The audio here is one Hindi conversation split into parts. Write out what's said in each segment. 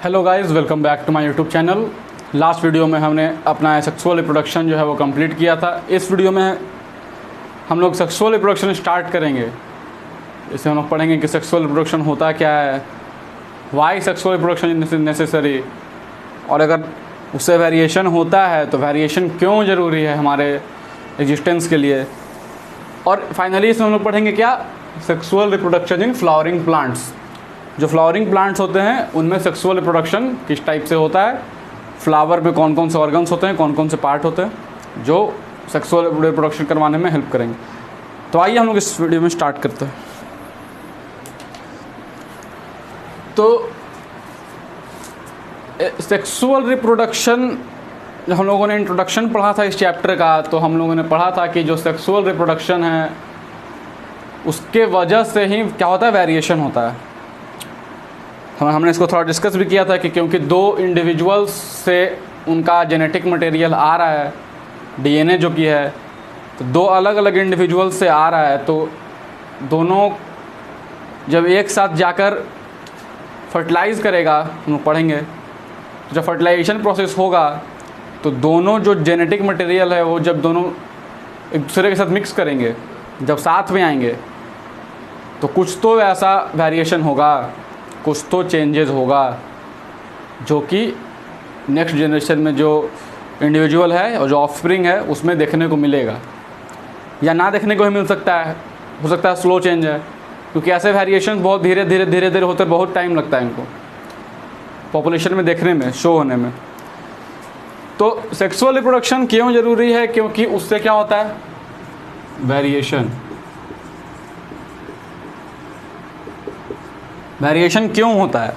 Hello guys, welcome back to my YouTube channel. Last video में हमने अपना सेक्सुअल रिप्रोडक्शन जो है वो कंप्लीट किया था। इस वीडियो में हम लोग सेक्सुअल रिप्रोडक्शन स्टार्ट करेंगे। इससे हम लोग पढ़ेंगे कि सेक्सुअल रिप्रोडक्शन होता क्या है, why sexual reproduction is necessary, और अगर उससे वेरिएशन होता है तो वेरिएशन क्यों ज़रूरी है हमारे एग्जिस्टेंस के लिए। और फाइनली इसमें हम लोग पढ़ेंगे क्या, sexual reproduction in flowering plants. जो फ्लावरिंग प्लांट्स होते हैं उनमें सेक्सुअल रिप्रोडक्शन किस टाइप से होता है, फ्लावर में कौन कौन से ऑर्गन्स होते हैं, कौन कौन से पार्ट होते हैं जो सेक्सुअल रिप्रोडक्शन करवाने में हेल्प करेंगे। तो आइए हम लोग इस वीडियो में स्टार्ट करते हैं। तो सेक्सुअल रिप्रोडक्शन, जब हम लोगों ने इंट्रोडक्शन पढ़ा था इस चैप्टर का, तो हम लोगों ने पढ़ा था कि जो सेक्सुअल रिप्रोडक्शन है उसके वजह से ही क्या होता है, वेरिएशन होता है। हमने इसको थोड़ा डिस्कस भी किया था कि क्योंकि दो इंडिविजुअल्स से उनका जेनेटिक मटेरियल आ रहा है, डीएनए जो कि है, तो दो अलग अलग इंडिविजुअल से आ रहा है, तो दोनों जब एक साथ जाकर फर्टिलाइज़ करेगा, हम लोग पढ़ेंगे, तो जब फर्टिलाइजेशन प्रोसेस होगा तो दोनों जो जेनेटिक मटेरियल है वो जब दोनों एक दूसरे के साथ मिक्स करेंगे, जब साथ में आएंगे, तो कुछ तो ऐसा वेरिएशन होगा, कुछ तो चेंजेस होगा जो कि नेक्स्ट जनरेशन में जो इंडिविजुअल है और जो ऑफस्प्रिंग है उसमें देखने को मिलेगा, या ना देखने को ही मिल सकता है, हो सकता है स्लो चेंज है, क्योंकि ऐसे वेरिएशन बहुत धीरे धीरे होते, बहुत टाइम लगता है इनको पॉपुलेशन में देखने में, शो होने में। तो सेक्सुअल रिप्रोडक्शन क्यों ज़रूरी है, क्योंकि उससे क्या होता है, वेरिएशन। वेरिएशन क्यों होता है,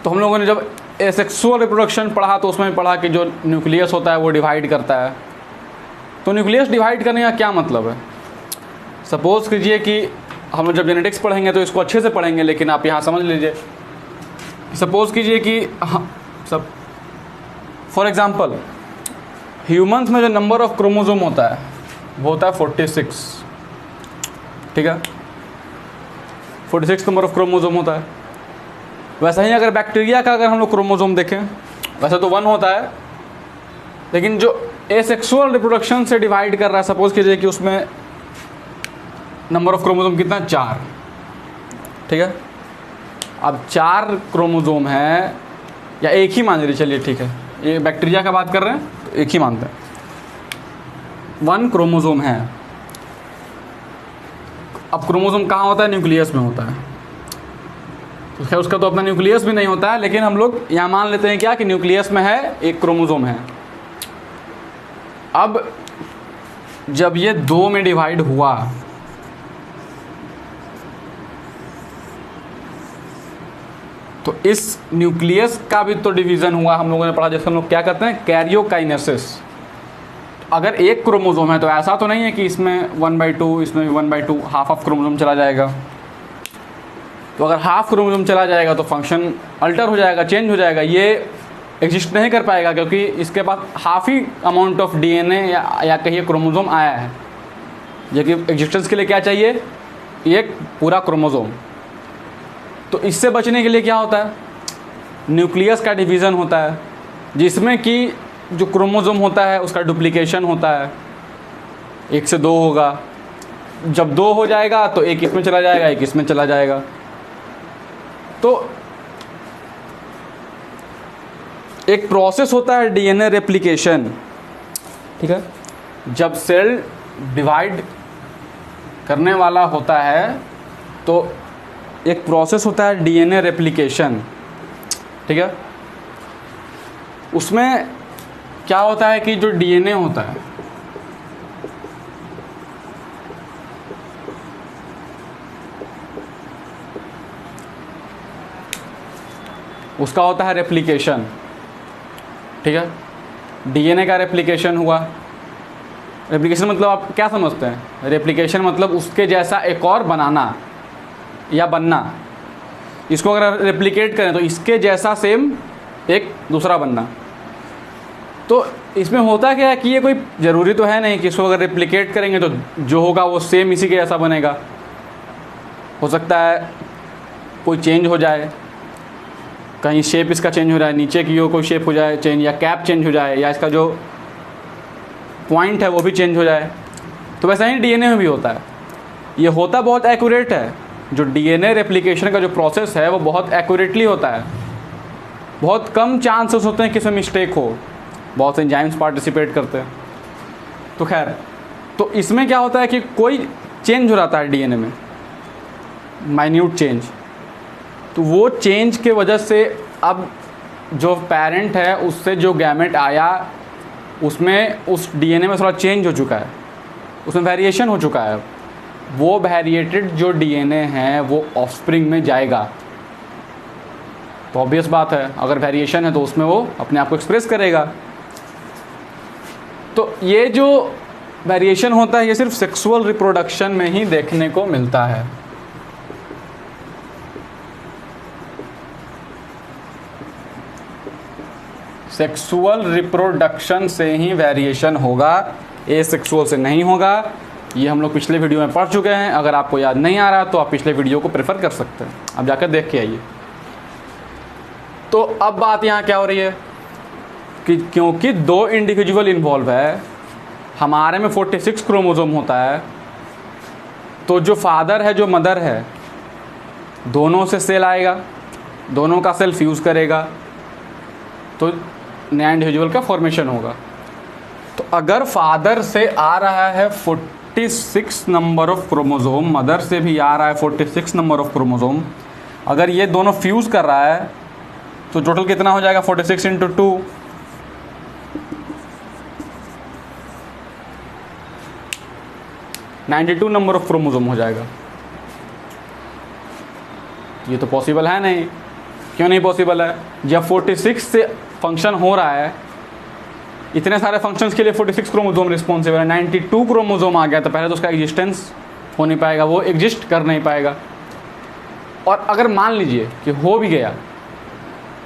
तो हम लोगों ने जब एसेक्सुअल रिप्रोडक्शन पढ़ा तो उसमें पढ़ा कि जो न्यूक्लियस होता है वो डिवाइड करता है। तो न्यूक्लियस डिवाइड करने का क्या मतलब है। सपोज़ कीजिए कि हम लोग जब जेनेटिक्स पढ़ेंगे तो इसको अच्छे से पढ़ेंगे, लेकिन आप यहाँ समझ लीजिए। सपोज़ कीजिए कि सब फॉर एग्ज़ाम्पल ह्यूमंस में जो नंबर ऑफ क्रोमोसोम होता है वो होता है 46, ठीक है, 46 नंबर ऑफ क्रोमोसोम होता है। वैसा ही अगर बैक्टीरिया का अगर हम लोग क्रोमोसोम देखें, वैसे तो 1 होता है, लेकिन जो एसेक्सुअल रिप्रोडक्शन से डिवाइड कर रहा है, सपोज कीजिए कि उसमें नंबर ऑफ क्रोमोसोम कितना, 4, ठीक है। अब 4 क्रोमोसोम है, या एक ही मान लीजिए, चलिए ठीक है, ये बैक्टीरिया का बात कर रहे हैं तो एक ही मानते हैं, 1 क्रोमोसोम है। अब क्रोमोसोम कहाँ होता है, न्यूक्लियस में होता है। तो खैर उसका तो अपना न्यूक्लियस भी नहीं होता है, लेकिन हम लोग यहाँ मान लेते हैं क्या कि न्यूक्लियस में है, एक क्रोमोसोम है। अब जब ये 2 में डिवाइड हुआ तो इस न्यूक्लियस का भी तो डिवीज़न हुआ, हम लोगों ने पढ़ा, जैसे हम लोग क्या करते हैं, कैरियोकाइनेसिस। अगर एक क्रोमोसोम है तो ऐसा तो नहीं है कि इसमें 1/2, इसमें भी 1/2, हाफ ऑफ क्रोमोसोम चला जाएगा। तो अगर हाफ क्रोमोसोम चला जाएगा तो फंक्शन अल्टर हो जाएगा, चेंज हो जाएगा, ये एग्जिस्ट नहीं कर पाएगा, क्योंकि इसके पास हाफ ही अमाउंट ऑफ डीएनए या कहिए क्रोमोसोम आया है, जबकि एग्जिस्टेंस के लिए क्या चाहिए, एक पूरा क्रोमोसोम। तो इससे बचने के लिए क्या होता है, न्यूक्लियस का डिवीज़न होता है, जिसमें कि जो क्रोमोसोम होता है उसका डुप्लीकेशन होता है, 1 से 2 होगा। जब 2 हो जाएगा तो एक इसमें चला जाएगा, एक इसमें चला जाएगा। तो एक प्रोसेस होता है डीएनए रेप्लिकेशन, ठीक है। जब सेल डिवाइड करने वाला होता है तो एक प्रोसेस होता है डीएनए रेप्लिकेशन, ठीक है। उसमें क्या होता है कि जो डीएनए होता है उसका होता है रेप्लिकेशन, ठीक है। डीएनए का रेप्लिकेशन हुआ। रेप्लिकेशन मतलब आप क्या समझते हैं, रेप्लिकेशन मतलब उसके जैसा एक और बनाना या बनना। इसको अगर रेप्लिकेट करें तो इसके जैसा सेम एक दूसरा बनना। तो इसमें होता क्या है कि ये कोई ज़रूरी तो है नहीं कि इसको अगर रेप्लिकेट करेंगे तो जो होगा वो सेम इसी के जैसा बनेगा। हो सकता है कोई चेंज हो जाए, कहीं शेप इसका चेंज हो रहा है, नीचे की कोई शेप हो जाए चेंज, या कैप चेंज हो जाए, या इसका जो पॉइंट है वो भी चेंज हो जाए। तो वैसा ही डीएनए में भी होता है। ये होता बहुत एक्यूरेट है, जो डीएनए रेप्लिकेशन का जो प्रोसेस है वो बहुत एक्यूरेटली होता है। बहुत कम चांसेस होते हैं कि इसमें मिस्टेक हो, बहुत से एंजाइम्स पार्टिसिपेट करते हैं। तो खैर, तो इसमें क्या होता है कि कोई चेंज हो जाता है डीएनए में, माइन्यूट चेंज। तो वो चेंज के वजह से अब जो पेरेंट है उससे जो गैमेट आया उसमें उस डीएनए में थोड़ा चेंज हो चुका है, उसमें वेरिएशन हो चुका है। वो वेरिएटेड जो डीएनए है वो ऑफस्प्रिंग में जाएगा। तो ऑब्वियस बात है, अगर वेरिएशन है तो उसमें वो अपने आप को एक्सप्रेस करेगा। तो ये जो वेरिएशन होता है ये सिर्फ सेक्सुअल रिप्रोडक्शन में ही देखने को मिलता है। सेक्सुअल रिप्रोडक्शन से ही वेरिएशन होगा, एसेक्सुअल से नहीं होगा। ये हम लोग पिछले वीडियो में पढ़ चुके हैं। अगर आपको याद नहीं आ रहा तो आप पिछले वीडियो को प्रेफर कर सकते हैं, आप जाकर देख के आइए। तो अब बात यहाँ क्या हो रही है कि क्योंकि दो इंडिविजुअल इन्वॉल्व है, हमारे में 46 क्रोमोसोम होता है, तो जो फादर है जो मदर है दोनों से सेल आएगा, दोनों का सेल फ्यूज़ करेगा, तो नया इंडिविजुअल का फॉर्मेशन होगा। तो अगर फादर से आ रहा है 46 नंबर ऑफ क्रोमोसोम, मदर से भी आ रहा है 46 नंबर ऑफ क्रोमोसोम, अगर ये दोनों फ्यूज़ कर रहा है तो टोटल कितना हो जाएगा? 46 × 2, 92 नंबर ऑफ क्रोमोसोम हो जाएगा। ये तो पॉसिबल है नहीं। क्यों नहीं पॉसिबल है? जब 46 से फंक्शन हो रहा है, इतने सारे फंक्शंस के लिए 46 क्रोमोसोम रिस्पॉन्सिबल है, 92 क्रोमोसोम आ गया तो पहले तो उसका एग्जिस्टेंस हो नहीं पाएगा, वो एग्जिस्ट कर नहीं पाएगा। और अगर मान लीजिए कि हो भी गया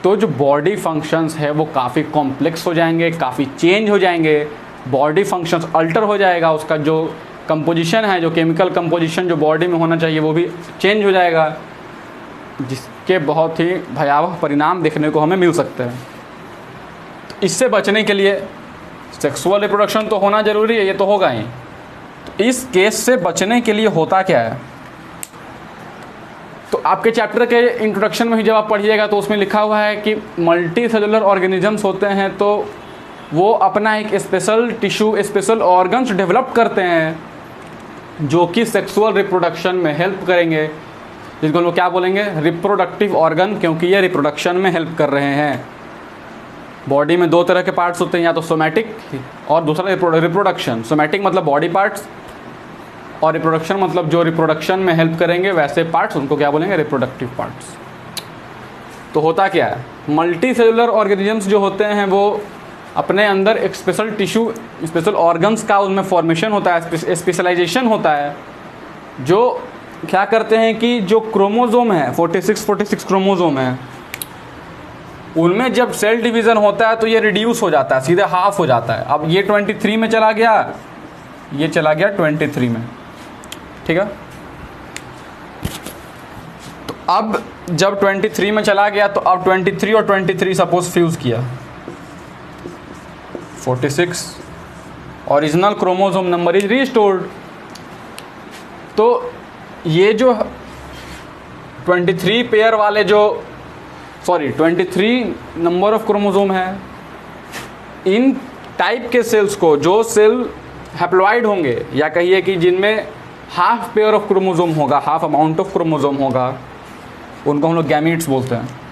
तो जो बॉडी फंक्शंस है वो काफ़ी कॉम्प्लेक्स हो जाएंगे, काफ़ी चेंज हो जाएंगे, बॉडी फंक्शंस अल्टर हो जाएगा, उसका जो कंपोजिशन है, जो केमिकल कंपोजिशन जो बॉडी में होना चाहिए वो भी चेंज हो जाएगा, जिसके बहुत ही भयावह परिणाम देखने को हमें मिल सकते हैं। तो इससे बचने के लिए सेक्सुअल रिप्रोडक्शन तो होना ज़रूरी है, ये तो होगा ही। तो इस केस से बचने के लिए होता क्या है? तो आपके चैप्टर के इंट्रोडक्शन में ही जब आप पढ़िएगा तो उसमें लिखा हुआ है कि मल्टी सेलुलर ऑर्गेनिजम्स होते हैं, तो वो अपना एक special tissue, special organs develop करते हैं जो कि सेक्सुअल रिप्रोडक्शन में हेल्प करेंगे, जिनको लोग क्या बोलेंगे? रिप्रोडक्टिव ऑर्गन, क्योंकि ये रिप्रोडक्शन में हेल्प कर रहे हैं। बॉडी में दो तरह के पार्ट्स होते हैं, या तो सोमैटिक और दूसरा रिप्रोडक्शन। सोमैटिक मतलब बॉडी पार्ट्स, और रिप्रोडक्शन मतलब जो रिप्रोडक्शन में हेल्प करेंगे वैसे पार्ट्स, उनको क्या बोलेंगे? Reproductive parts. तो होता क्या है? मल्टी सेलुलर ऑर्गेनिजम्स जो होते हैं वो अपने अंदर एक स्पेशल टिश्यू, स्पेशल ऑर्गन्स का उनमें फॉर्मेशन होता है, स्पेशलाइजेशन होता है, जो क्या करते हैं कि जो क्रोमोसोम है 46 क्रोमोसोम है, उनमें जब सेल डिवीज़न होता है तो ये रिड्यूस हो जाता है, सीधे हाफ हो जाता है। अब ये 23 में चला गया, ये चला गया 23 में, ठीक है। तो अब जब 23 में चला गया तो अब 23 और 23 सपोज फ्यूज़ किया, 46 original chromosome number is restored. तो ये जो 23 पेयर वाले जो 23 नंबर ऑफ क्रोमोसोम है, इन टाइप के सेल्स को, जो सेल हैप्लॉइड होंगे या कहिए कि जिनमें हाफ पेयर ऑफ क्रोमोसोम होगा, हाफ अमाउंट ऑफ क्रोमोसोम होगा, उनको हम लोग गैमीट्स बोलते हैं।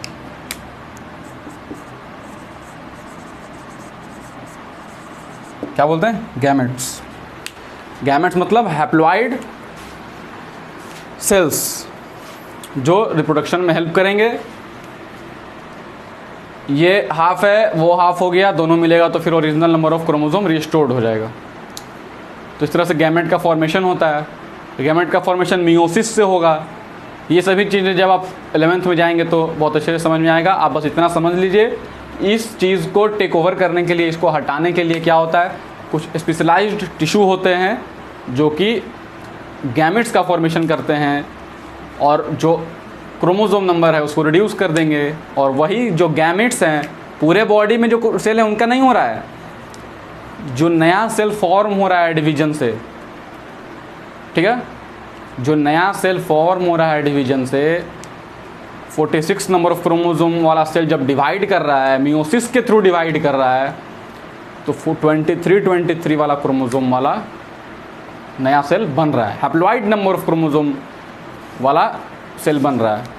क्या बोलते हैं? गैमेट्स। गैमेट्स मतलब हैप्लॉइड सेल्स जो रिप्रोडक्शन में हेल्प करेंगे। ये हाफ है, वो हाफ हो गया, दोनों मिलेगा तो फिर original number of chromosome restored हो जाएगा। तो इस तरह से गैमेट का फॉर्मेशन होता है। गैमेट का फॉर्मेशन मियोसिस से होगा। ये सभी चीज़ें जब आप 11th में जाएंगे तो बहुत अच्छे से समझ में आएगा। आप बस इतना समझ लीजिए, इस चीज़ को टेक ओवर करने के लिए, इसको हटाने के लिए क्या होता है, कुछ स्पेशलाइज्ड टिश्यू होते हैं जो कि गैमेट्स का फॉर्मेशन करते हैं, और जो क्रोमोसोम नंबर है उसको रिड्यूस कर देंगे, और वही जो गैमेट्स हैं पूरे बॉडी में जो सेल है उनका नहीं हो रहा है, जो नया सेल फॉर्म हो रहा है डिवीजन से, ठीक है, जो नया सेल फॉर्म हो रहा है डिवीजन से, 46 नंबर ऑफ क्रोमोसोम वाला सेल जब डिवाइड कर रहा है, मियोसिस के थ्रू डिवाइड कर रहा है, तो 23 वाला क्रोमोसोम वाला नया सेल बन रहा है, हैप्लॉइड नंबर ऑफ क्रोमोसोम वाला सेल बन रहा है।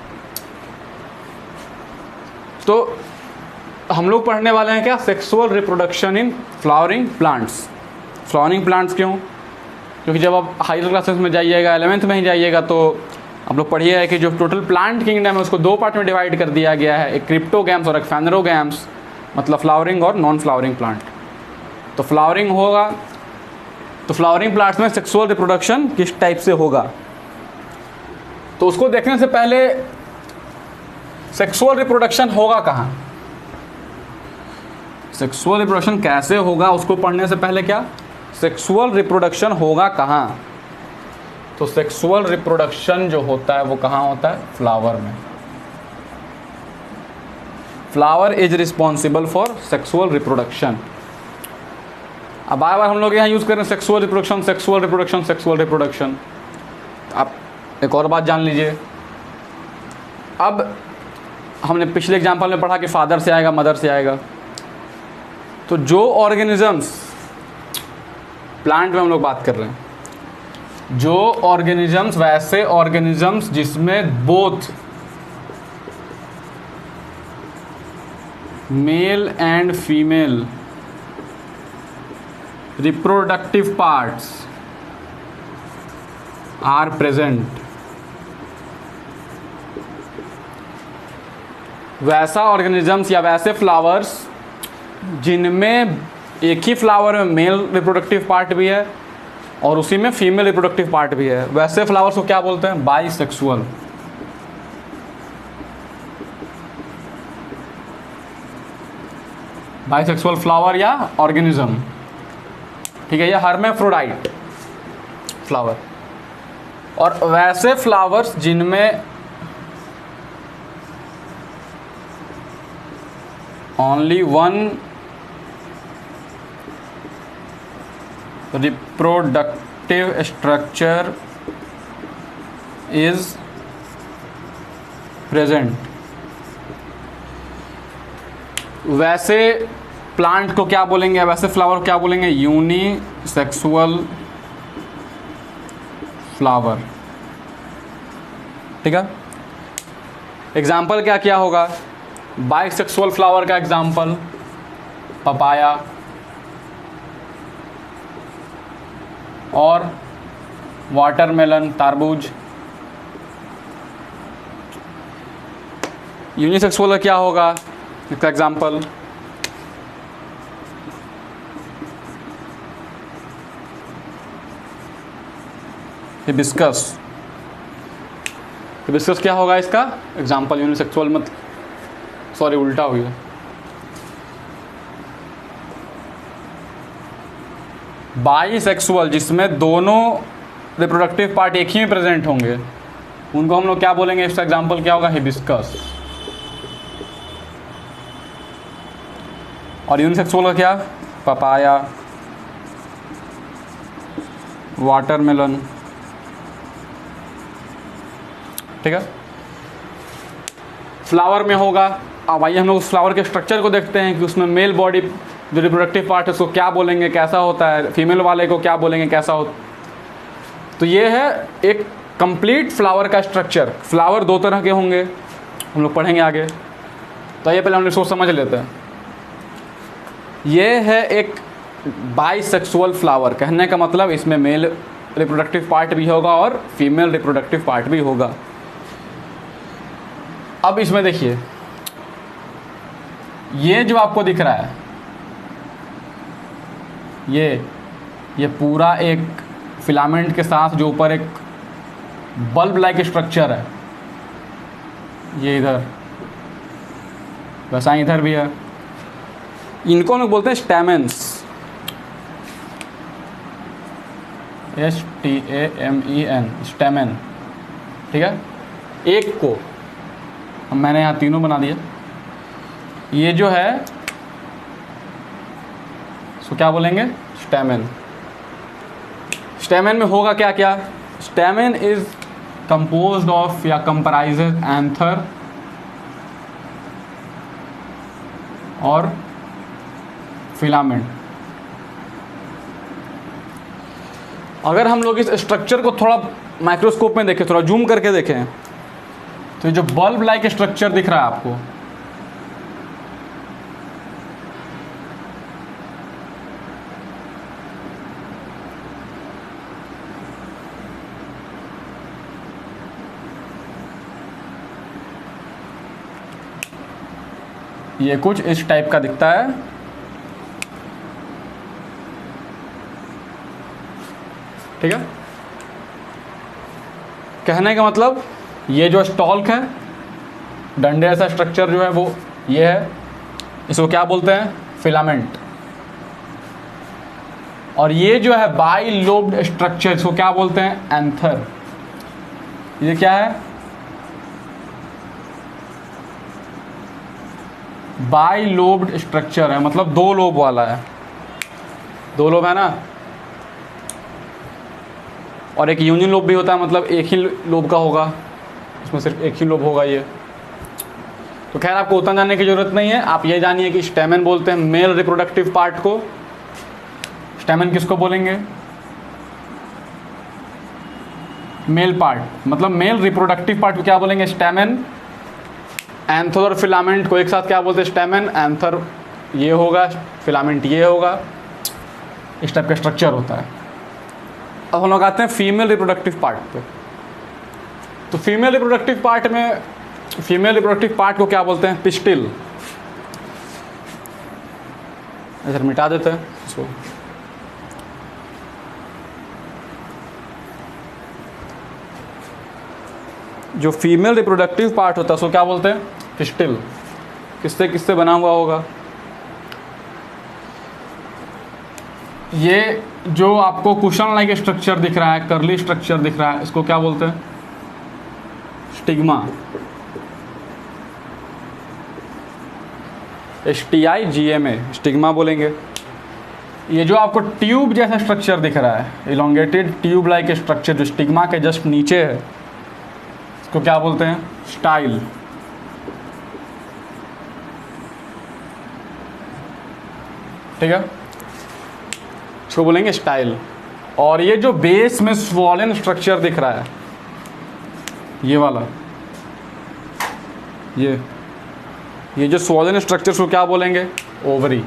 तो हम लोग पढ़ने वाले हैं क्या, sexual reproduction in flowering plants. Flowering plants क्यों, क्योंकि जब आप हायर क्लासेस में जाइएगा, 11th में ही जाइएगा, तो आप लोग पढ़िए है कि जो टोटल प्लांट किंगडम है उसको दो पार्ट में डिवाइड कर दिया गया है, एक क्रिप्टोगैम्स और एक फेनरोगैम्स, मतलब फ्लावरिंग और नॉन फ्लावरिंग प्लांट। तो फ्लावरिंग होगा, तो फ्लावरिंग प्लांट्स में सेक्सुअल रिप्रोडक्शन किस टाइप से होगा, तो उसको देखने से पहले सेक्सुअल रिप्रोडक्शन होगा कहाँ, सेक्सुअल रिप्रोडक्शन कैसे होगा, उसको पढ़ने से पहले क्या, सेक्सुअल रिप्रोडक्शन होगा कहाँ। तो सेक्सुअल रिप्रोडक्शन जो होता है वो कहाँ होता है, फ्लावर में। Flower is responsible for sexual reproduction. अब बार बार हम लोग यहाँ यूज़ कर रहे हैं sexual reproduction, sexual reproduction, sexual reproduction. आप एक और बात जान लीजिए, अब हमने पिछले एग्जाम्पल में पढ़ा कि फादर से आएगा, मदर से आएगा, तो जो ऑर्गेनिजम्स, प्लांट में हम लोग बात कर रहे हैं, जो ऑर्गेनिजम्स, वैसे ऑर्गेनिजम्स जिसमें both male and female reproductive parts are present, वैसा ऑर्गेनिजम्स या वैसे फ्लावर्स जिनमें एक ही फ्लावर में मेल रिप्रोडक्टिव पार्ट भी है और उसी में फीमेल रिप्रोडक्टिव पार्ट भी है, वैसे फ्लावर्स को क्या बोलते हैं, बाइसेक्सुअल। बाइसेक्सुअल फ्लावर या ऑर्गेनिज्म, ठीक है, या हर्मेफ्रोडाइट फ्लावर। और वैसे फ्लावर्स जिनमें only one reproductive structure is present, वैसे प्लांट को क्या बोलेंगे, वैसे फ्लावर को क्या बोलेंगे, यूनिसेक्सुअल फ्लावर, ठीक है। एग्जाम्पल क्या क्या होगा, बाइसेक्सुअल फ्लावर का एग्जाम्पल पपाया और वाटरमेलन, तारबूज। यूनिसेक्सुअल का क्या होगा, इसका एग्जाम्पल हिबिस्कस। हिबिस्कस क्या होगा इसका एग्जाम्पल, यूनिसेक्सुअल मत, सॉरी उल्टा हो गया। बाइसेक्सुअल जिसमें दोनों रिप्रोडक्टिव पार्ट एक ही में प्रेजेंट होंगे, उनको हम लोग क्या बोलेंगे, इसका एग्जाम्पल क्या होगा, हिबिस्कस। और यूनिसेक्सुअल का क्या, पपाया, वाटरमेलन, ठीक है। फ्लावर में होगा, अब आइए हम लोग उस फ्लावर के स्ट्रक्चर को देखते हैं कि उसमें मेल बॉडी जो रिप्रोडक्टिव पार्ट है उसको क्या बोलेंगे, कैसा होता है, फीमेल वाले को क्या बोलेंगे, कैसा हो। तो ये है एक कंप्लीट फ्लावर का स्ट्रक्चर। फ्लावर दो तरह के होंगे, हम लोग पढ़ेंगे आगे, तो ये पहले हम लोग सोच समझ लेते हैं। ये है एक बाइसेक्सुअल फ्लावर, कहने का मतलब इसमें मेल रिप्रोडक्टिव पार्ट भी होगा और फीमेल रिप्रोडक्टिव पार्ट भी होगा। अब इसमें देखिए, ये जो आपको दिख रहा है, ये पूरा एक फिलामेंट के साथ जो ऊपर एक बल्ब लाइक स्ट्रक्चर है, ये इधर, वैसा इधर भी है। इनको हम लोग बोलते हैं स्टैमेंस, STAMEN, स्टैमेन, ठीक है। एक को अब मैंने यहाँ तीनों बना दिया। ये जो है इसको क्या बोलेंगे, स्टैमेन। स्टैमेन में होगा क्या क्या, स्टैमेन इज कंपोज्ड ऑफ या कंप्राइजेज एंथर और फिलामेंट। अगर हम लोग इस स्ट्रक्चर को थोड़ा माइक्रोस्कोप में देखें, थोड़ा जूम करके देखें, तो जो बल्ब लाइक स्ट्रक्चर दिख रहा है आपको, ये कुछ इस टाइप का दिखता है। ठीक है, कहने का मतलब ये जो स्टॉल्क है, डंडे ऐसा स्ट्रक्चर जो है वो ये है, इसको क्या बोलते हैं, फिलामेंट। और ये जो है बाई लोब्ड स्ट्रक्चर, इसको क्या बोलते हैं, एंथर। ये क्या है, बाई लोब्ड स्ट्रक्चर है, मतलब दो लोब वाला है, दो लोब है ना, और एक यूनियन लोब भी होता है, मतलब एक ही लोब का होगा, इसमें सिर्फ एक ही लोब होगा ये। तो खैर आपको उतना जानने की ज़रूरत नहीं है, आप ये जानिए कि स्टैमेन बोलते हैं मेल रिप्रोडक्टिव पार्ट को। स्टैमेन किसको बोलेंगे, मेल पार्ट, मतलब मेल रिप्रोडक्टिव पार्ट को क्या बोलेंगे, स्टैमेन। एंथर और फिलामेंट को एक साथ क्या बोलते हैं, स्टैमेन। एंथर ये होगा, फिलामेंट ये होगा, इस टाइप का स्ट्रक्चर होता है। अब हम लोग आते हैं फीमेल रिप्रोडक्टिव पार्ट पे। तो फीमेल रिप्रोडक्टिव पार्ट में, फीमेल रिप्रोडक्टिव पार्ट को क्या बोलते हैं, पिस्टिल। इधर मिटा देते हैं इसको। जो फीमेल रिप्रोडक्टिव पार्ट होता है उसको क्या बोलते हैं, पिस्टिल। किससे किससे बना हुआ होगा, ये जो आपको कुशन लाइक स्ट्रक्चर दिख रहा है, कर्ली स्ट्रक्चर दिख रहा है, इसको क्या बोलते हैं, स्टिग्मा। STIGMA, स्टिग्मा बोलेंगे। ये जो आपको ट्यूब जैसा स्ट्रक्चर दिख रहा है, इलोंगेटेड ट्यूब लाइक स्ट्रक्चर जो स्टिग्मा के जस्ट नीचे है, इसको क्या बोलते हैं, स्टाइल। ठीक है, इसको बोलेंगे स्टाइल। और ये जो बेस में स्वॉलन स्ट्रक्चर दिख रहा है, ये वाला, ये जो स्वॉलन स्ट्रक्चर को क्या बोलेंगे, ओवरी।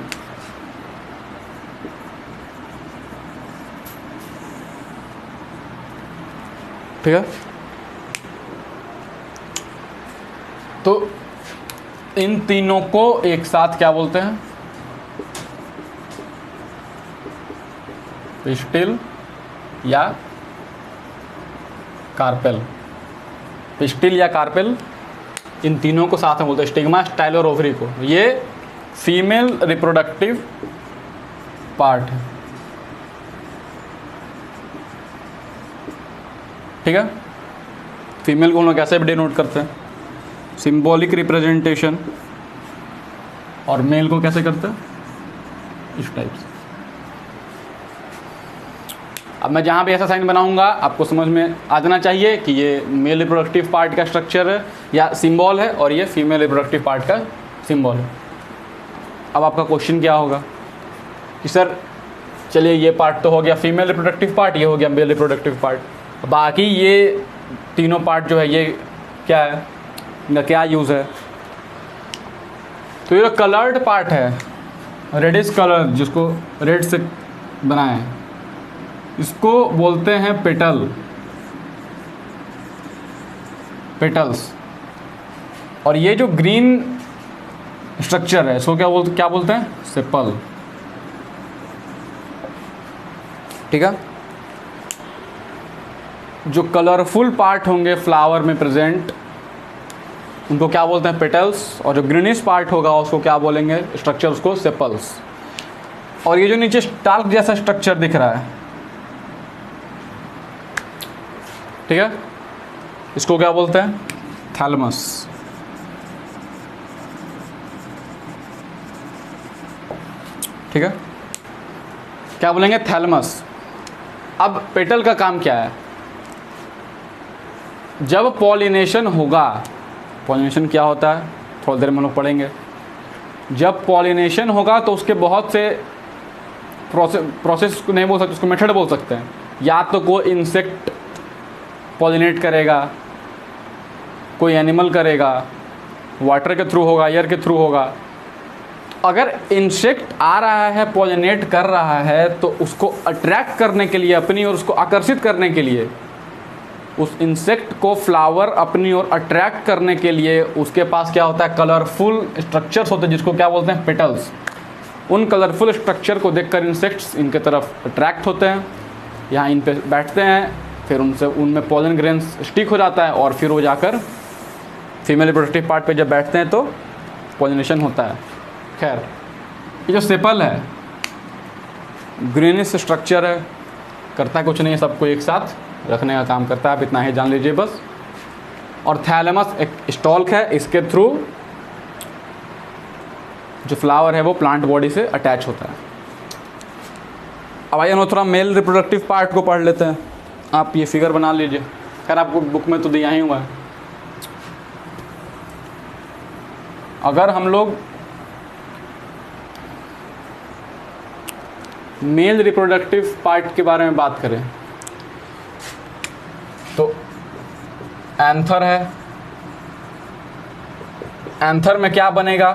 ठीक है, तो इन तीनों को एक साथ क्या बोलते हैं, पिस्टिल या कार्पेल। पिस्टिल या कार्पेल, इन तीनों को साथ में बोलते हैं, स्टिग्मा, स्टाइल और ओवरी को। ये फीमेल रिप्रोडक्टिव पार्ट है। ठीक है, फीमेल को हम लोग कैसे भी डिनोट करते हैं, सिंबॉलिक रिप्रेजेंटेशन, और मेल को कैसे करते हैं, इस टाइप से। अब मैं जहाँ भी ऐसा साइन बनाऊंगा आपको समझ में आ जाना चाहिए कि ये मेल रिप्रोडक्टिव पार्ट का स्ट्रक्चर है या सिंबल है, और ये फीमेल रिप्रोडक्टिव पार्ट का सिंबल है। अब आपका क्वेश्चन क्या होगा कि सर चलिए ये पार्ट तो हो गया फीमेल रिप्रोडक्टिव पार्ट, ये हो गया मेल रिप्रोडक्टिव पार्ट, बाकी ये तीनों पार्ट जो है ये क्या है, इनका क्या यूज़ है। तो ये जो कलर्ड पार्ट है, रेडिश कलर, जिसको रेड से बनाए हैं, इसको बोलते हैं पेटल, पेटल्स। और ये जो ग्रीन स्ट्रक्चर है इसको क्या बोलते हैं, सेपल। ठीक है, जो कलरफुल पार्ट होंगे फ्लावर में प्रेजेंट, उनको क्या बोलते हैं, पेटल्स। और जो ग्रीनिश पार्ट होगा उसको क्या बोलेंगे, स्ट्रक्चर, उसको सेपल्स। और ये जो नीचे स्टाल्क जैसा स्ट्रक्चर दिख रहा है, ठीक है, इसको क्या बोलते हैं, थैलमस। ठीक है, क्या बोलेंगे, थैलेमस। अब पेटल का काम क्या है, जब पॉलिनेशन होगा, पॉलिनेशन क्या होता है थोड़ी देर में हम लोग पढ़ेंगे। जब पॉलिनेशन होगा तो उसके बहुत से प्रोसेस नहीं बोल सकते, उसको मेथड बोल सकते हैं। या तो कोई इंसेक्ट पॉलिनेट करेगा, कोई एनिमल करेगा, वाटर के थ्रू होगा, एयर के थ्रू होगा। अगर इंसेक्ट आ रहा है, पॉलिनेट कर रहा है, तो उसको अट्रैक्ट करने के लिए अपनी ओर, उसको आकर्षित करने के लिए, उस इंसेक्ट को फ्लावर अपनी ओर अट्रैक्ट करने के लिए उसके पास क्या होता है, कलरफुल स्ट्रक्चर्स होते हैं जिसको क्या बोलते हैं, पेटल्स। उन कलरफुल स्ट्रक्चर को देखकर इंसेक्ट्स इनके तरफ अट्रैक्ट होते हैं, यहाँ इन पे बैठते हैं, फिर उनसे उनमें पॉलन ग्रेन्स स्टिक हो जाता है और फिर वो जाकर फीमेल रिप्रोडक्टिव पार्ट पे जब बैठते हैं तो पॉलिनेशन होता है। खैर, ये जो सेपल है ग्रेनिश स्ट्रक्चर है, करता कुछ नहीं है, सबको एक साथ रखने का काम करता है, आप इतना ही जान लीजिए बस। और थैलेमस एक स्टॉल्क है, इसके थ्रू जो फ्लावर है वो प्लांट बॉडी से अटैच होता है। अब आइए हम थोड़ा मेल रिप्रोडक्टिव पार्ट को पढ़ लेते हैं। आप ये फिगर बना लीजिए, खैर आपको बुक में तो दिया ही हुआ है। अगर हम लोग मेल रिप्रोडक्टिव पार्ट के बारे में बात करें तो एंथर है, एंथर में क्या बनेगा,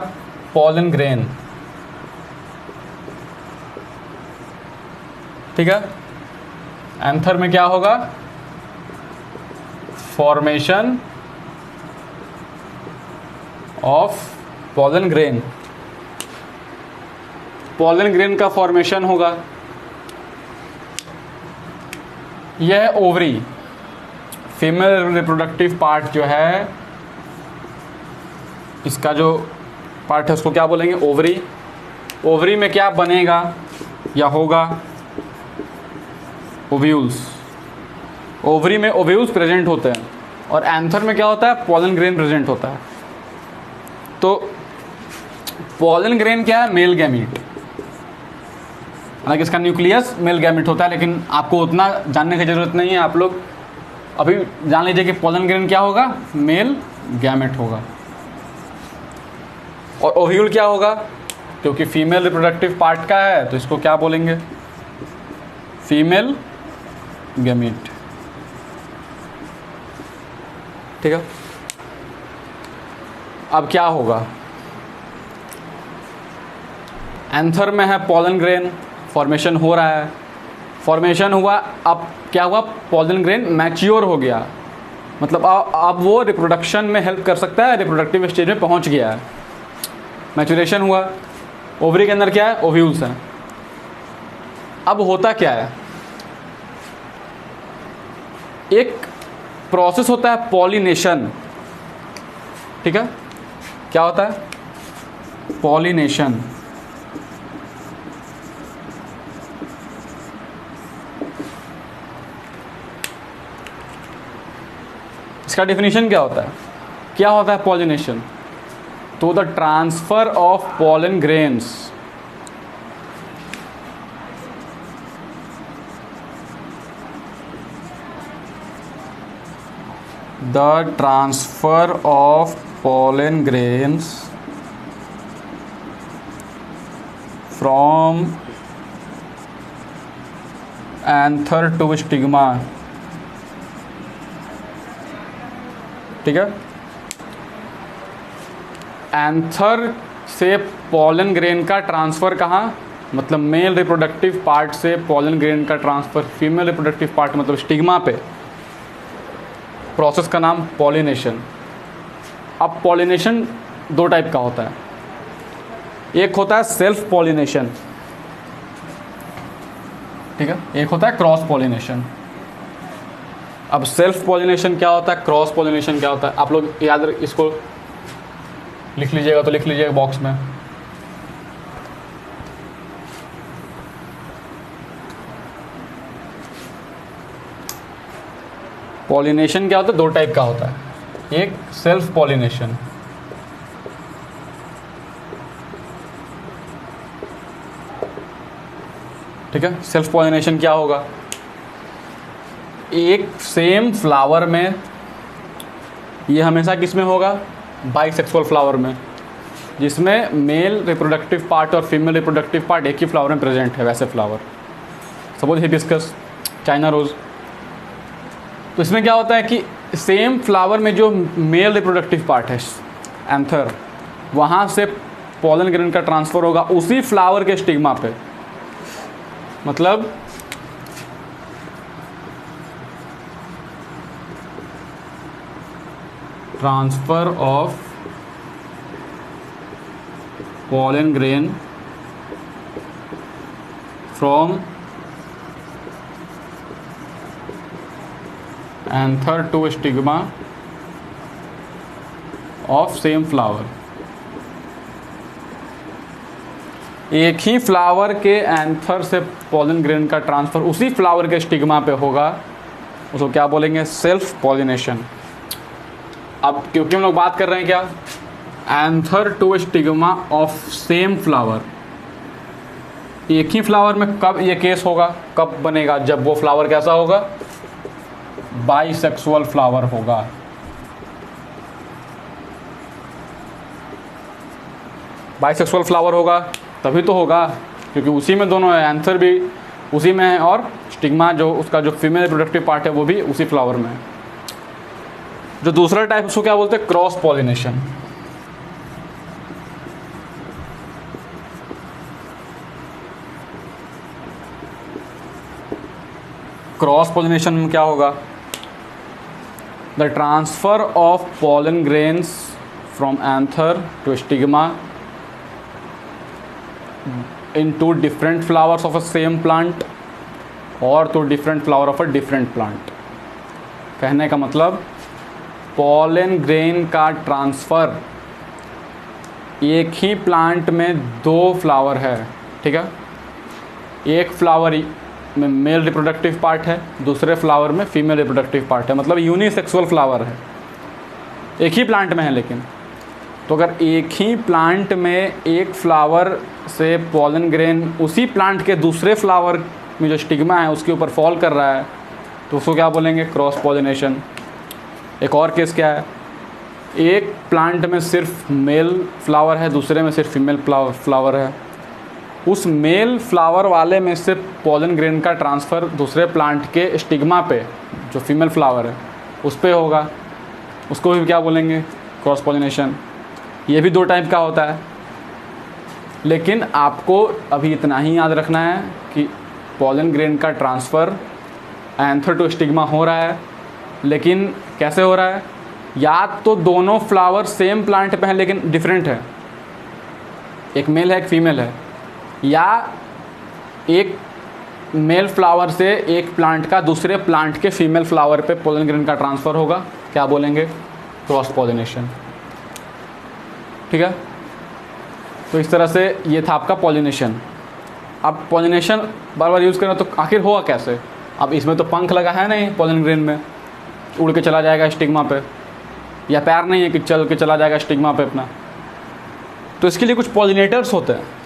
पॉलन ग्रेन। ठीक है, एंथर में क्या होगा, formation of pollen grain. Pollen grain का फॉर्मेशन होगा, यह ओवरी, फीमेल रिप्रोडक्टिव पार्ट जो है, इसका जो पार्ट है उसको क्या बोलेंगे, ओवरी। ओवरी में क्या बनेगा या होगा, ओव्यूल्स। ओवरी में ओव्यूल्स प्रेजेंट होते हैं और एंथर में क्या होता है, पॉलन ग्रेन प्रेजेंट होता है। तो पॉलन ग्रेन क्या है, मेल गैमीट। हालांकि इसका न्यूक्लियस मेल गैमीट होता है, लेकिन आपको उतना जानने की ज़रूरत नहीं है। आप लोग अभी जान लीजिए कि पॉलन ग्रेन क्या होगा, मेल गैमेट होगा। और ओव्यूल क्या होगा, क्योंकि फीमेल रिप्रोडक्टिव पार्ट का है तो इसको क्या बोलेंगे, फीमेल गैमीट। ठीक है, अब क्या होगा, एंथर में है पॉलन ग्रेन, फॉर्मेशन हो रहा है, फॉर्मेशन हुआ, अब क्या हुआ, पॉलन ग्रेन मैच्योर हो गया, मतलब अब वो रिप्रोडक्शन में हेल्प कर सकता है, रिप्रोडक्टिव स्टेज में पहुंच गया है, मैच्योरेशन हुआ। ओवरी के अंदर क्या है, ओव्यूल्स हैं। अब होता क्या है, एक प्रोसेस होता है पॉलिनेशन। ठीक है, क्या होता है, पॉलिनेशन। इसका डेफिनेशन क्या होता है, क्या होता है पॉलिनेशन, तो the transfer of pollen grains the transfer of pollen grains from anther to stigma। ठीक है, एंथर से पॉलन ग्रेन का ट्रांसफ़र कहाँ, मतलब मेल रिप्रोडक्टिव पार्ट से पॉलन ग्रेन का ट्रांसफ़र फीमेल रिप्रोडक्टिव पार्ट मतलब स्टिग्मा पे। प्रोसेस का नाम पॉलिनेशन। अब पॉलिनेशन दो टाइप का होता है, एक होता है सेल्फ पॉलिनेशन, ठीक है, एक होता है क्रॉस पॉलिनेशन। अब सेल्फ पॉलिनेशन क्या होता है, क्रॉस पॉलिनेशन क्या होता है, आप लोग याद इसको लिख लीजिएगा तो लिख लीजिएगा बॉक्स में। पॉलिनेशन क्या होता है, दो टाइप का होता है, एक सेल्फ पॉलिनेशन, ठीक है। सेल्फ पॉलिनेशन क्या होगा, एक सेम फ्लावर में, ये हमेशा किस में होगा, बाइसेक्सुअल फ्लावर में, जिसमें मेल रिप्रोडक्टिव पार्ट और फीमेल रिप्रोडक्टिव पार्ट एक ही फ्लावर में प्रेजेंट है, वैसे flower, suppose hibiscus, China rose. तो इसमें क्या होता है कि सेम फ्लावर में जो मेल रिप्रोडक्टिव पार्ट है एंथर, वहाँ से पॉलन ग्रेन का ट्रांसफ़र होगा उसी फ्लावर के स्टिग्मा पे, मतलब transfer of pollen grain from anther to stigma of same flower। एक ही फ्लावर के एंथर से पॉलन ग्रेन का ट्रांसफ़र उसी फ्लावर के स्टिग्मा पे होगा, उसको क्या बोलेंगे, सेल्फ पॉलिनेशन। अब क्योंकि हम लोग बात कर रहे हैं क्या, anther to stigma of same flower, एक ही फ्लावर में कब ये केस होगा, कब बनेगा, जब वो फ्लावर कैसा होगा, बाइसेक्सुअल फ्लावर होगा। बाइसेक्सुअल फ्लावर होगा तभी तो होगा, क्योंकि उसी में दोनों है, एंथर भी उसी में है और स्टिग्मा जो उसका जो फीमेल रिप्रोडक्टिव पार्ट है वो भी उसी फ्लावर में है। जो दूसरा टाइप उसको क्या बोलते हैं, क्रॉस पॉलिनेशन। क्रॉस पॉलिनेशन में क्या होगा, the transfer of pollen grains from anther to stigma in two different flowers of a same plant और two different flower of a different plant. कहने का मतलब पॉलन ग्रेन का ट्रांसफ़र, एक ही प्लांट में दो फ्लावर है, ठीक है, एक फ्लावर में मेल रिप्रोडक्टिव पार्ट है, दूसरे फ्लावर में फीमेल रिप्रोडक्टिव पार्ट है, मतलब यूनिसेक्सुअल फ्लावर है, एक ही प्लांट में है। लेकिन तो अगर एक ही प्लांट में एक फ्लावर से पॉलन ग्रेन उसी प्लांट के दूसरे फ्लावर में जो स्टिग्मा है उसके ऊपर फॉल कर रहा है, तो उसको क्या बोलेंगे, क्रॉस पॉलिनेशन। एक और केस क्या है, एक प्लांट में सिर्फ मेल फ्लावर है, दूसरे में सिर्फ फीमेल फ्लावर है, उस मेल फ्लावर वाले में से पॉलन ग्रेन का ट्रांसफ़र दूसरे प्लांट के स्टिग्मा पे जो फीमेल फ्लावर है उस पे होगा, उसको भी क्या बोलेंगे, क्रॉस पॉलिनेशन। ये भी दो टाइप का होता है, लेकिन आपको अभी इतना ही याद रखना है कि पॉलन ग्रेन का ट्रांसफ़र एंथर टू स्टिग्मा हो रहा है, लेकिन कैसे हो रहा है, या तो दोनों फ्लावर सेम प्लांट पे हैं लेकिन डिफरेंट है, एक मेल है एक फीमेल है, या एक मेल फ्लावर से एक प्लांट का दूसरे प्लांट के फीमेल फ्लावर पे पॉलन ग्रेन का ट्रांसफ़र होगा, क्या बोलेंगे, क्रॉस पॉलिनेशन। ठीक है, तो इस तरह से ये था आपका पॉलिनेशन। अब पॉलिनेशन बार बार यूज़ करना तो आखिर होगा कैसे, अब इसमें तो पंख लगा है नहीं पॉलन ग्रेन में, उड़ के चला जाएगा स्टिग्मा पे, या पैर नहीं है कि चल के चला जाएगा स्टिग्मा पे अपना, तो इसके लिए कुछ पॉलिनेटर्स होते हैं।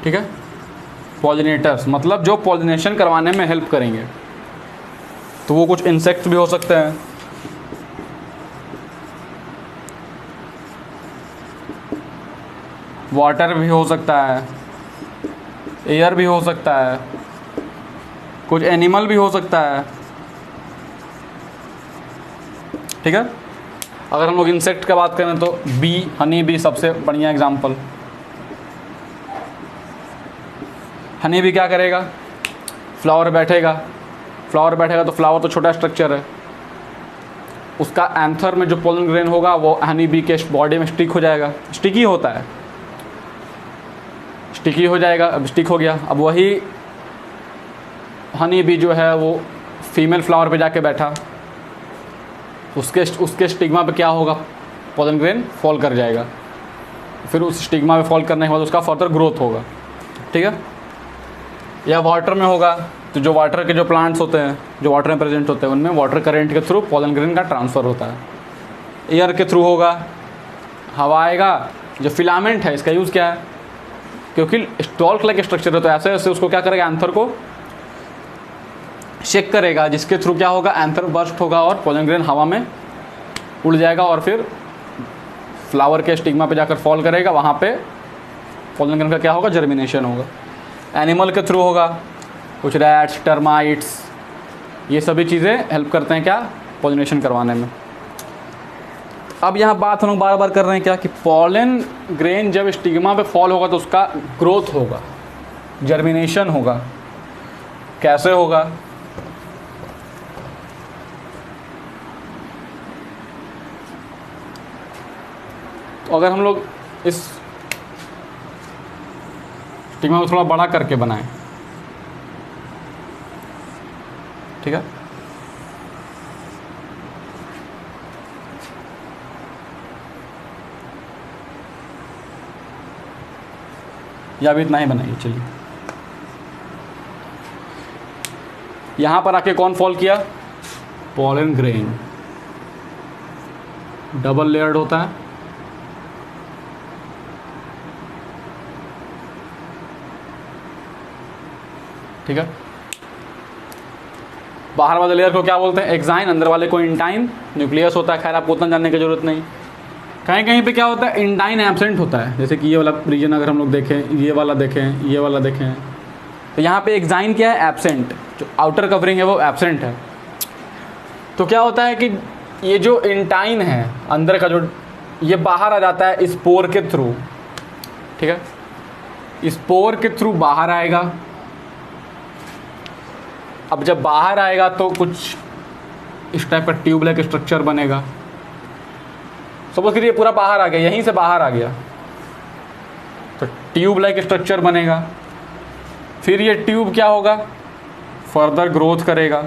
ठीक है, पॉलिनेटर्स मतलब जो पॉलिनेशन करवाने में हेल्प करेंगे, तो वो कुछ इंसेक्ट्स भी हो सकते हैं, वाटर भी हो सकता है, एयर भी हो सकता है, कुछ एनिमल भी हो सकता है। ठीक है, अगर हम लोग इंसेक्ट की बात करें तो बी, हनी बी सबसे बढ़िया एग्जाम्पल। हनी बी क्या करेगा, फ्लावर बैठेगा तो फ्लावर तो छोटा स्ट्रक्चर है, उसका एंथर में जो पोलन ग्रेन होगा वो हनी बी के बॉडी में स्टिक हो जाएगा, स्टिकी होता है, स्टिकी हो जाएगा, अब स्टिक हो गया। अब वही हनी बी जो है वो फीमेल फ्लावर पे जाके बैठा, उसके स्टिग्मा पे क्या होगा, पोलन ग्रेन फॉल कर जाएगा, फिर उस स्टिग्मा पे फॉल करने के बाद उसका फर्दर ग्रोथ होगा। ठीक है, या वाटर में होगा तो जो वाटर के जो प्लांट्स होते हैं जो वाटर में प्रेजेंट होते हैं उनमें वाटर करंट के थ्रू पोलन ग्रेन का ट्रांसफ़र होता है। एयर के थ्रू होगा, हवा आएगा, जो फिलामेंट है इसका यूज़ क्या है, क्योंकि स्टॉल लाइक स्ट्रक्चर है, तो ऐसे ऐसे उसको क्या करेगा, एंथर को शेक करेगा, जिसके थ्रू क्या होगा, एंथर बर्स्ट होगा और पोलन ग्रेन हवा में उड़ जाएगा और फिर फ्लावर के स्टिग्मा पे जाकर फॉल करेगा, वहाँ पे पोलन ग्रेन का क्या होगा, जर्मिनेशन होगा। एनिमल के थ्रू होगा, कुछ रैट्स, टर्माइट्स, ये सभी चीज़ें हेल्प करते हैं क्या, पॉलिनेशन करवाने में। अब यहाँ बात हम लोग बार बार कर रहे हैं क्या, कि पोलन ग्रेन जब स्टिग्मा पे फॉल होगा तो उसका ग्रोथ होगा, जर्मिनेशन होगा। कैसे होगा, तो अगर हम लोग इस स्टिग्मा को थोड़ा बड़ा करके बनाएं, ठीक है, या भी इतना ही बनाइए। चलिए, यहां पर आके कौन फॉल किया, पोलन ग्रेन। डबल लेयर्ड होता है, ठीक है। बाहर वाले लेयर को क्या बोलते हैं, एक्साइन, अंदर वाले को इंटाइन। न्यूक्लियस होता है, खैर आपको उतना जानने की जरूरत नहीं। कहीं कहीं पे क्या होता है, इंटाइन एब्सेंट होता है, जैसे कि ये वाला रीजन अगर हम लोग देखें, ये वाला देखें, ये वाला देखें, तो यहाँ पे एक्साइन क्या है, एब्सेंट, जो आउटर कवरिंग है वो एब्सेंट है। तो क्या होता है कि ये जो इंटाइन है अंदर का, जो ये बाहर आ जाता है स्पोर के थ्रू, ठीक है, स्पोर के थ्रू बाहर आएगा। अब जब बाहर आएगा तो कुछ इस टाइप का ट्यूब लाइक स्ट्रक्चर बनेगा। सपोज करिए पूरा बाहर आ गया, यहीं से बाहर आ गया, तो ट्यूब लाइक स्ट्रक्चर बनेगा। फिर ये ट्यूब क्या होगा, फर्दर ग्रोथ करेगा।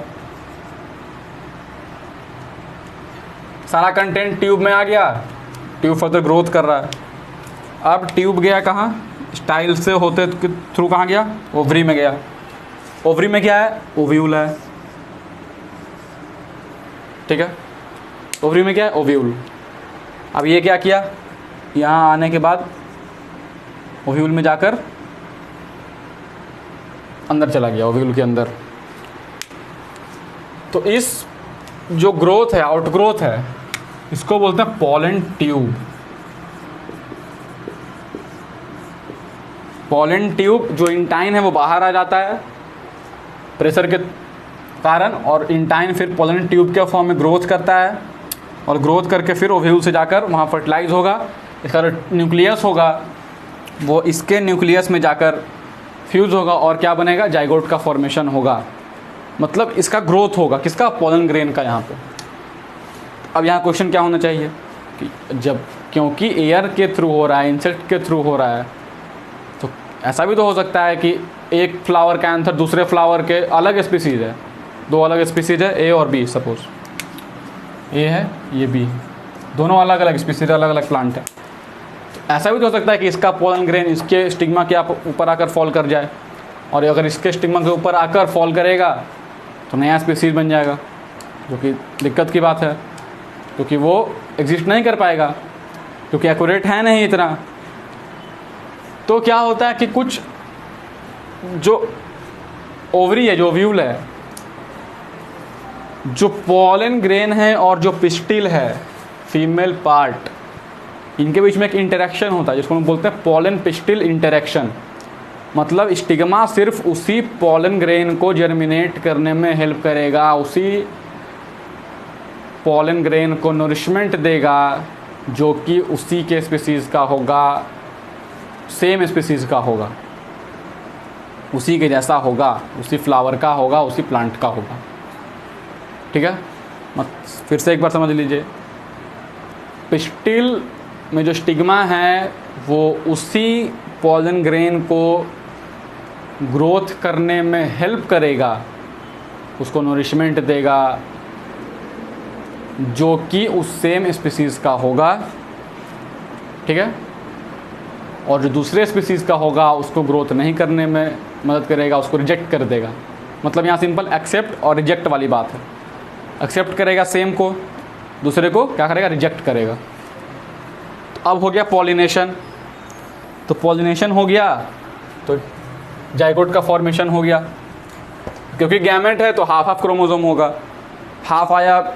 सारा कंटेंट ट्यूब में आ गया, ट्यूब फर्दर ग्रोथ कर रहा है। अब ट्यूब गया कहाँ, स्टाइल से होते थ्रू कहाँ गया, ओवरी में गया। ओवरी में क्या है, ओव्यूल है, ठीक है, ओवरी में क्या है, ओव्यूल। अब ये क्या किया, यहाँ आने के बाद ओव्यूल में जाकर अंदर चला गया, ओव्यूल के अंदर। तो इस जो ग्रोथ है, आउट ग्रोथ है, इसको बोलते हैं पोलन ट्यूब। पोलन ट्यूब जो इंटाइन है वो बाहर आ जाता है प्रेशर के कारण, और इंटाइन फिर पोलन ट्यूब के फॉर्म में ग्रोथ करता है, और ग्रोथ करके फिर ओव्यूल से जाकर वहाँ फर्टिलाइज होगा। इसका न्यूक्लियस होगा वो इसके न्यूक्लियस में जाकर फ्यूज़ होगा और क्या बनेगा, जाइगोट का फॉर्मेशन होगा। मतलब इसका ग्रोथ होगा, किसका, पोलन ग्रेन का। यहाँ पे अब यहाँ क्वेश्चन क्या होना चाहिए कि जब, क्योंकि एयर के थ्रू हो रहा है, इंसेक्ट के थ्रू हो रहा है, तो ऐसा भी तो हो सकता है कि एक फ्लावर का एंथर दूसरे फ्लावर के अलग स्पीसीज़ है, दो अलग स्पीसीज़ है, ए और बी, सपोज ए है, ये बी, दोनों अलग अलग स्पीसीज, अलग अलग प्लांट है। तो ऐसा भी तो हो सकता है कि इसका पोलन ग्रेन इसके स्टिग्मा के ऊपर आकर फॉल कर जाए, और अगर इसके स्टिग्मा के ऊपर आकर फॉल करेगा तो नया स्पीसीज बन जाएगा, जो कि दिक्कत की बात है, क्योंकि वो एग्जिस्ट नहीं कर पाएगा, क्योंकि एक्यूरेट है नहीं इतना। तो क्या होता है कि कुछ जो ओवरी है, जो ओव्यूल है, जो पोलन ग्रेन है और जो पिस्टिल है, फीमेल पार्ट, इनके बीच में एक इंटरेक्शन होता है जिसको हम बोलते हैं पोलन पिस्टिल इंटरेक्शन। मतलब स्टिग्मा सिर्फ उसी पोलन ग्रेन को जर्मिनेट करने में हेल्प करेगा, उसी पोलन ग्रेन को नरिशमेंट देगा जो कि उसी के स्पीसीज़ का होगा, सेम स्पीसीज़ का होगा, उसी के जैसा होगा, उसी फ्लावर का होगा, उसी प्लांट का होगा, ठीक है। फिर से एक बार समझ लीजिए, पिस्टिल में जो स्टिग्मा है वो उसी पोलन ग्रेन को ग्रोथ करने में हेल्प करेगा, उसको नरिशमेंट देगा जो कि उस सेम स्पीसीज़ का होगा, ठीक है। और जो दूसरे स्पीसीज़ का होगा उसको ग्रोथ नहीं करने में मदद करेगा, उसको रिजेक्ट कर देगा। मतलब यहाँ सिंपल एक्सेप्ट और रिजेक्ट वाली बात है। एक्सेप्ट करेगा सेम को, दूसरे को क्या करेगा, रिजेक्ट करेगा। तो अब हो गया पॉलिनेशन। तो पॉलिनेशन हो गया तो जाइगोट का फॉर्मेशन हो गया। क्योंकि गैमेट है तो हाफ हाफ क्रोमोसोम होगा, हाफ आया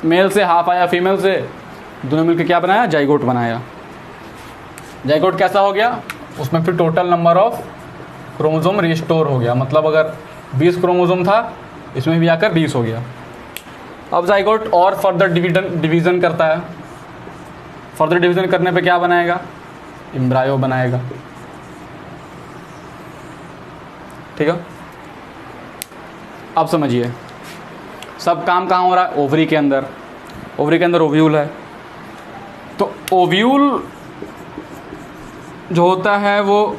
मेल से हाफ आया फीमेल से, दोनों मिलकर क्या बनाया, जाइगोट बनाया। जाइगोट कैसा हो गया, उसमें फिर total number of chromosome restore हो गया, मतलब अगर 20 क्रोमोसोम था इसमें भी आकर 20 हो गया। अब जाइगोट और फर्दर डिवीज़न करता है। फर्दर डिवीज़न करने पे क्या बनाएगा, एम्ब्रायो बनाएगा। ठीक है, अब समझिए सब काम कहाँ हो रहा है, ओवरी के अंदर। ओवरी के अंदर ओव्यूल है, तो ओव्यूल जो होता है वो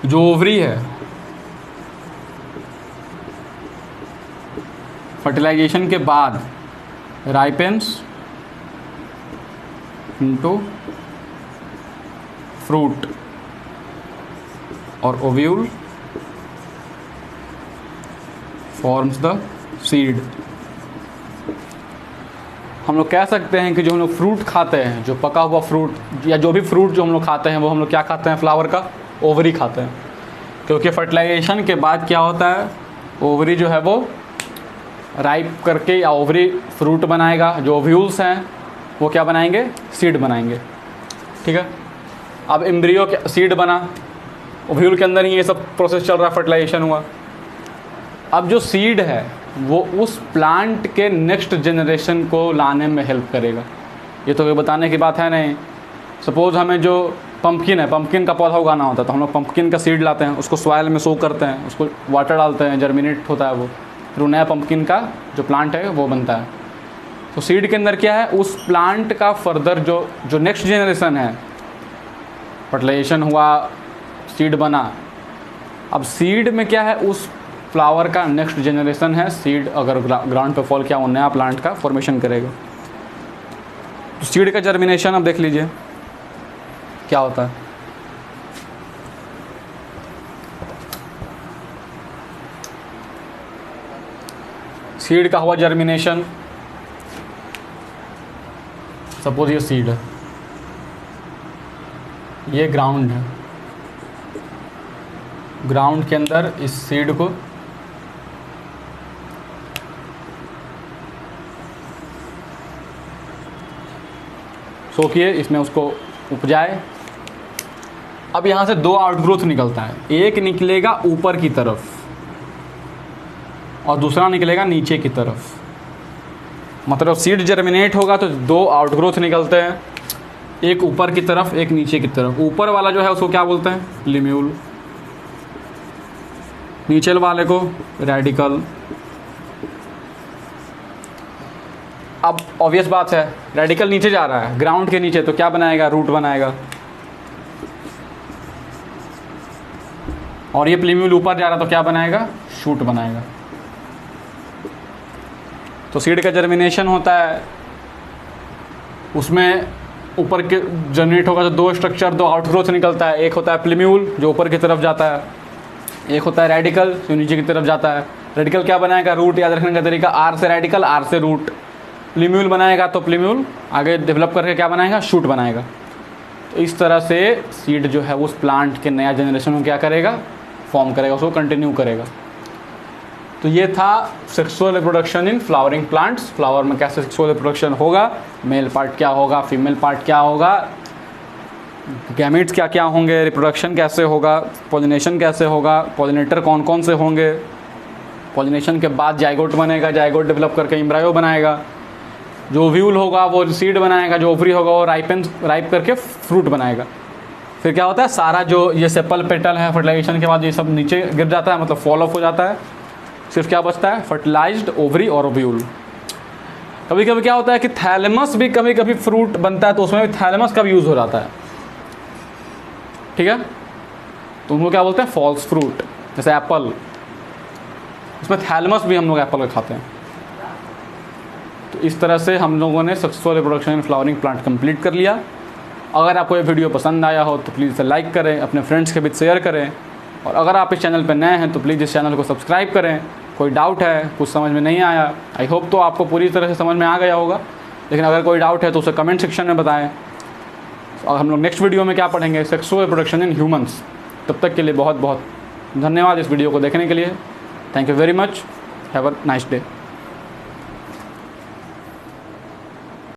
जो ओवरी है फर्टिलाइजेशन के बाद राइपेंस इनटू फ्रूट और ओव्यूल फॉर्म्स द सीड। हम लोग कह सकते हैं कि जो हम लोग फ्रूट खाते हैं, जो पका हुआ फ्रूट या जो भी फ्रूट जो हम लोग खाते हैं वो हम लोग क्या खाते हैं, फ्लावर का ओवरी खाते हैं। क्योंकि फर्टिलाइजेशन के बाद क्या होता है, ओवरी जो है वो राइप करके या ओवरी फ्रूट बनाएगा, जो ओव्यूल्स हैं वो क्या बनाएंगे, सीड बनाएंगे। ठीक है, अब एम्ब्रियो के सीड बना, ओव्यूल के अंदर ही ये सब प्रोसेस चल रहा है, फर्टिलाइजेशन हुआ। अब जो सीड है वो उस प्लांट के नेक्स्ट जनरेशन को लाने में हेल्प करेगा। ये तो कोई बताने की बात है नहीं। सपोज़ हमें जो पंपकिन है, पंपकिन का पौधा उगाना होता है, तो हम लोग पंपकिन का सीड लाते हैं, उसको सॉइल में सो करते हैं, उसको वाटर डालते हैं, जर्मिनेट होता है वो, फिर नया पंपकिन का जो प्लांट है वो बनता है। तो सीड के अंदर क्या है, उस प्लांट का फर्दर जो नेक्स्ट जनरेशन है, फर्टिलाइजेशन हुआ, सीड बना। अब सीड में क्या है, उस फ्लावर का नेक्स्ट जनरेशन है, सीड अगर ग्राउंड पे फॉल किया वो नया प्लांट का फॉर्मेशन करेगा। तो सीड का जर्मिनेशन अब देख लीजिए क्या होता है। सीड का हुआ जर्मिनेशन, सपोज ये सीड है, ये ग्राउंड है, ग्राउंड के अंदर इस सीड को सो किए, इसमें उसको उपजाए। अब यहाँ से दो आउटग्रोथ निकलता है, एक निकलेगा ऊपर की तरफ और दूसरा निकलेगा नीचे की तरफ। मतलब सीड जर्मिनेट होगा तो दो आउटग्रोथ निकलते हैं, एक ऊपर की तरफ एक नीचे की तरफ। ऊपर वाला जो है उसको क्या बोलते हैं, लिम्यूल, नीचे वाले को रेडिकल। अब ऑब्वियस बात है, रेडिकल नीचे जा रहा है ग्राउंड के नीचे, तो क्या बनाएगा, रूट बनाएगा। और ये प्लीम्यूल ऊपर जा रहा तो क्या बनाएगा, शूट बनाएगा। तो सीड का जर्मिनेशन होता है, उसमें ऊपर के जनरेट होगा तो दो स्ट्रक्चर, दो आउटग्रोथ निकलता है। एक होता है प्लीम्यूल जो ऊपर की तरफ जाता है, एक होता है रेडिकल जो नीचे की तरफ जाता है। रेडिकल क्या बनाएगा, रूट। याद रखने का तरीका, आर से रेडिकल, आर से रूट। प्लीम्यूल बनाएगा तो प्लीम्यूल आगे डेवलप करके क्या बनाएगा, शूट बनाएगा। तो इस तरह से सीड जो है उस प्लांट के नया जनरेशन में क्या करेगा, फॉर्म करेगा, उसको कंटिन्यू करेगा। तो ये था sexual reproduction in flowering plants. Flower में कैसे सेक्सुअल रिप्रोडक्शन होगा, मेल पार्ट क्या होगा, फीमेल पार्ट क्या होगा, गैमेट्स क्या क्या होंगे, रिप्रोडक्शन कैसे होगा, पॉलिनेशन कैसे होगा, पॉलिनेटर कौन कौन से होंगे, पॉलिनेशन के बाद जाइगोट बनेगा, जाइगोट डेवलप करके एम्ब्रायो बनाएगा, जो ओव्यूल होगा वो सीड बनाएगा, जो ओवरी होगा वो राइप करके फ्रूट बनाएगा। फिर क्या होता है, सारा जो ये सेपल पेटल है फर्टिलाइजेशन के बाद ये सब नीचे गिर जाता है, मतलब फॉल ऑफ हो जाता है। सिर्फ क्या बचता है, फर्टिलाइज्ड ओवरी और ओव्यूल। कभी कभी क्या होता है कि थैलेमस भी कभी कभी फ्रूट बनता है, तो उसमें भी थैलेमस का भी यूज़ हो जाता है। ठीक है, तो उनको क्या बोलते हैं, फॉल्स फ्रूट। जैसे एप्पल, उसमें थैलेमस भी हम लोग एप्पल का खाते हैं। तो इस तरह से हम लोगों ने successful reproduction in flowering plant complete कर लिया। अगर आपको ये वीडियो पसंद आया हो तो प्लीज़ इसे लाइक करें, अपने फ्रेंड्स के बीच शेयर करें, और अगर आप इस चैनल पर नए हैं तो प्लीज़ इस चैनल को सब्सक्राइब करें। कोई डाउट है, कुछ समझ में नहीं आया, आई होप तो आपको पूरी तरह से समझ में आ गया होगा। लेकिन अगर कोई डाउट है तो उसे कमेंट सेक्शन में बताएं। और हम लोग नेक्स्ट वीडियो में क्या पढ़ेंगे, सेक्सुअल रिप्रोडक्शन इन ह्यूमंस। तब तक के लिए बहुत बहुत धन्यवाद इस वीडियो को देखने के लिए। Thank you very much. Have a nice day.